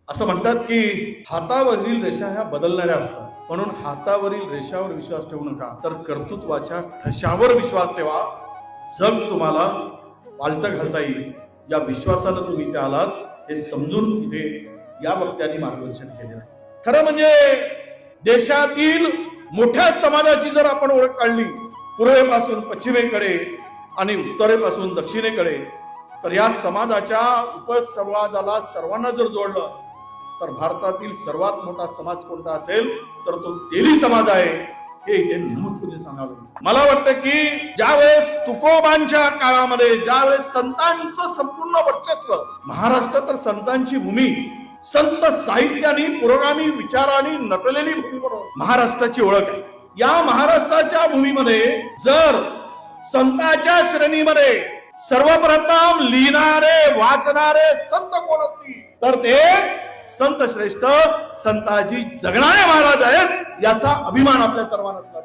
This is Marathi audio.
असं म्हणतात की हातावरील रेषा ह्या बदलणाऱ्या असतात, म्हणून हातावरील रेषावर विश्वास ठेवू नका, तर कर्तृत्वाच्या ठशावर विश्वास ठेवा. जग तुम्हाला पालटं घालता येईल. या विश्वासानं तुम्ही इथे आलात हे समजून इथे या वक्त्यांनी मार्गदर्शन केलेलं आहे. खरं म्हणजे देशातील मोठ्या समाजाची जर आपण ओळख काढली, पूर्वेपासून पश्चिमेकडे आणि उत्तरेपासून दक्षिणेकडे, तर या समाजाच्या उपसंवादाला सर्वांना जर जोडलं तर भारतातील सर्वात मोठा समाज कोणता असेल तर तो तेली समाज आहे, हे इथे नमूदपणे सांगावं. मला वाटतं की ज्यावेळेस तुकोबांच्या काळामध्ये ज्यावेळेस संतांचं संपूर्ण वर्चस्व, महाराष्ट्र तर संतांची भूमी, संत साहित्याने पुरोगामी विचारांनी नटलेली भूमी म्हणून महाराष्ट्राची ओळख आहे. या महाराष्ट्राच्या भूमीमध्ये जर संतांच्या श्रेणीमध्ये सर्वप्रथम लिहिणारे वाचणारे संत कोण असतील तर ते संत श्रेष्ठ संताजी जगणारे महाराज आहेत. याचा अभिमान आपल्या सर्वांना असला.